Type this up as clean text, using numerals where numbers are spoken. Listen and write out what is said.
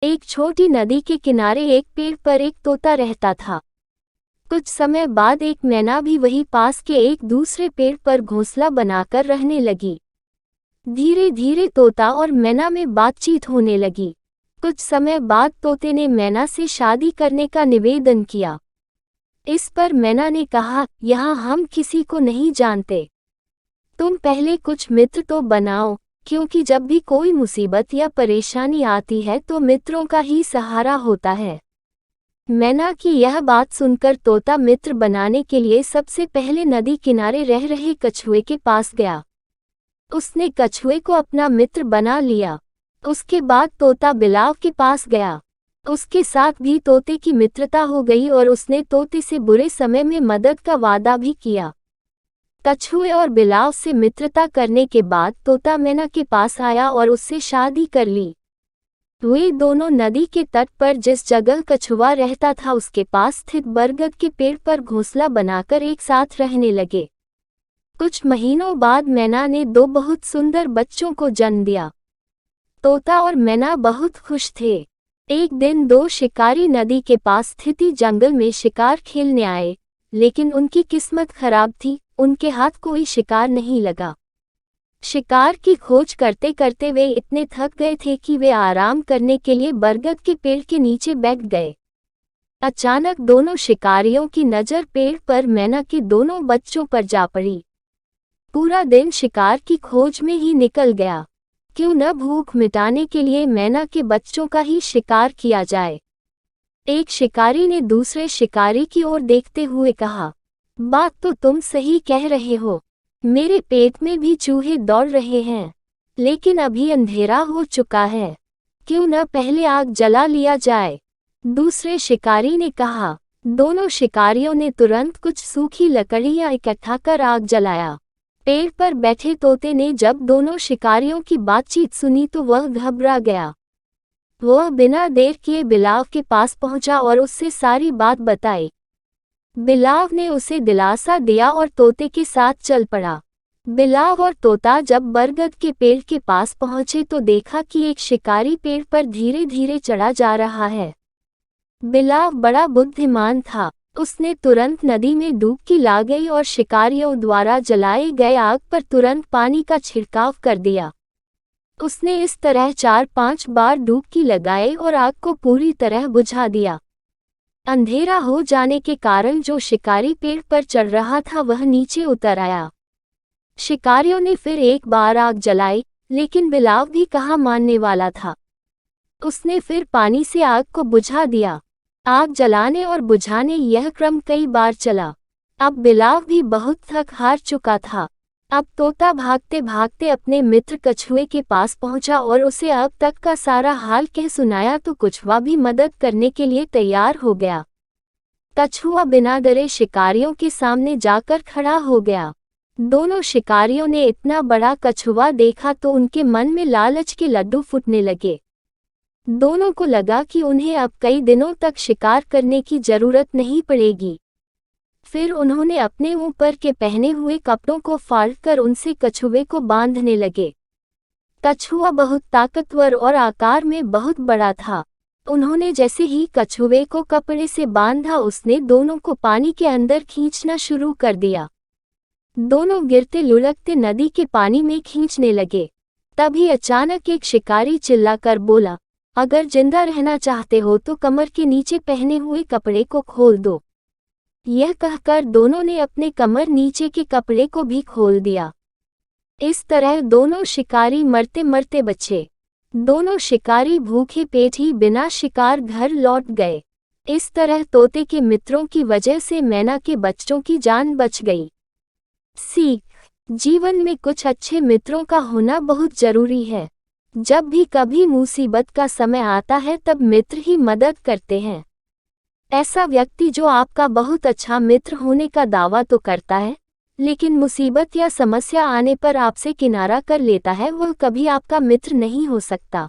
एक छोटी नदी के किनारे एक पेड़ पर एक तोता रहता था। कुछ समय बाद एक मैना भी वही पास के एक दूसरे पेड़ पर घोंसला बनाकर रहने लगी। धीरे धीरे तोता और मैना में बातचीत होने लगी। कुछ समय बाद तोते ने मैना से शादी करने का निवेदन किया। इस पर मैना ने कहा, यहाँ हम किसी को नहीं जानते, तुम पहले कुछ मित्र तो बनाओ, क्योंकि जब भी कोई मुसीबत या परेशानी आती है तो मित्रों का ही सहारा होता है। मैना की यह बात सुनकर तोता मित्र बनाने के लिए सबसे पहले नदी किनारे रह रहे कछुए के पास गया। उसने कछुए को अपना मित्र बना लिया। उसके बाद तोता बिलाव के पास गया। उसके साथ भी तोते की मित्रता हो गई और उसने तोते से बुरे समय में मदद का वादा भी किया। कछुए और बिलाव से मित्रता करने के बाद तोता मैना के पास आया और उससे शादी कर ली। वे दोनों नदी के तट पर जिस जगह कछुआ रहता था उसके पास स्थित बरगद के पेड़ पर घोंसला बनाकर एक साथ रहने लगे। कुछ महीनों बाद मैना ने 2 बहुत सुंदर बच्चों को जन्म दिया। तोता और मैना बहुत खुश थे। एक दिन 2 शिकारी नदी के पास स्थित जंगल में शिकार खेलने आए, लेकिन उनकी किस्मत खराब थी, उनके हाथ कोई शिकार नहीं लगा। शिकार की खोज करते करते वे इतने थक गए थे कि वे आराम करने के लिए बरगद के पेड़ के नीचे बैठ गए। अचानक दोनों शिकारियों की नज़र पेड़ पर मैना के दोनों बच्चों पर जा पड़ी। पूरा दिन शिकार की खोज में ही निकल गया। क्यों न भूख मिटाने के लिए मैना के बच्चों का ही शिकार किया जाए। एक शिकारी ने दूसरे शिकारी की ओर देखते हुए कहा, बात तो तुम सही कह रहे हो, मेरे पेट में भी चूहे दौड़ रहे हैं, लेकिन अभी अंधेरा हो चुका है, क्यों न पहले आग जला लिया जाए। दूसरे शिकारी ने कहा। दोनों शिकारियों ने तुरंत कुछ सूखी लकड़ियां इकट्ठा कर आग जलाया। पेड़ पर बैठे तोते ने जब दोनों शिकारियों की बातचीत सुनी तो वह घबरा गया। वह बिना देर किए बिलाव के पास पहुंचा और उससे सारी बात बताई। बिलाव ने उसे दिलासा दिया और तोते के साथ चल पड़ा। बिलाव और तोता जब बरगद के पेड़ के पास पहुंचे तो देखा कि एक शिकारी पेड़ पर धीरे धीरे चढ़ा जा रहा है। बिलाव बड़ा बुद्धिमान था। उसने तुरंत नदी में डुबकी लगाई और शिकारियों द्वारा जलाए गए आग पर तुरंत पानी का छिड़काव कर दिया। उसने इस तरह 4-5 बार डुबकी लगाई और आग को पूरी तरह बुझा दिया। अंधेरा हो जाने के कारण जो शिकारी पेड़ पर चढ़ रहा था वह नीचे उतर आया। शिकारियों ने फिर एक बार आग जलाई, लेकिन बिलाव भी कहाँ मानने वाला था। उसने फिर पानी से आग को बुझा दिया। आग जलाने और बुझाने यह क्रम कई बार चला। अब बिलाव भी बहुत थक हार चुका था। अब तोता भागते भागते अपने मित्र कछुए के पास पहुंचा और उसे अब तक का सारा हाल कह सुनाया तो कछुआ भी मदद करने के लिए तैयार हो गया। कछुआ बिना डरे शिकारियों के सामने जाकर खड़ा हो गया। दोनों शिकारियों ने इतना बड़ा कछुआ देखा तो उनके मन में लालच के लड्डू फूटने लगे। दोनों को लगा कि उन्हें अब कई दिनों तक शिकार करने की जरूरत नहीं पड़ेगी। फिर उन्होंने अपने ऊपर के पहने हुए कपड़ों को फाड़कर उनसे कछुए को बांधने लगे। कछुआ बहुत ताकतवर और आकार में बहुत बड़ा था। उन्होंने जैसे ही कछुए को कपड़े से बांधा उसने दोनों को पानी के अंदर खींचना शुरू कर दिया। दोनों गिरते लुढ़कते नदी के पानी में खींचने लगे। तभी अचानक एक शिकारी चिल्लाकर बोला, अगर जिंदा रहना चाहते हो तो कमर के नीचे पहने हुए कपड़े को खोल दो। यह कहकर दोनों ने अपने कमर नीचे के कपड़े को भी खोल दिया। इस तरह दोनों शिकारी मरते मरते बचे। दोनों शिकारी भूखे पेट ही बिना शिकार घर लौट गए। इस तरह तोते के मित्रों की वजह से मैना के बच्चों की जान बच गई। सीख: जीवन में कुछ अच्छे मित्रों का होना बहुत जरूरी है। जब भी कभी मुसीबत का समय आता है तब मित्र ही मदद करते हैं। ऐसा व्यक्ति जो आपका बहुत अच्छा मित्र होने का दावा तो करता है, लेकिन मुसीबत या समस्या आने पर आपसे किनारा कर लेता है, वह कभी आपका मित्र नहीं हो सकता।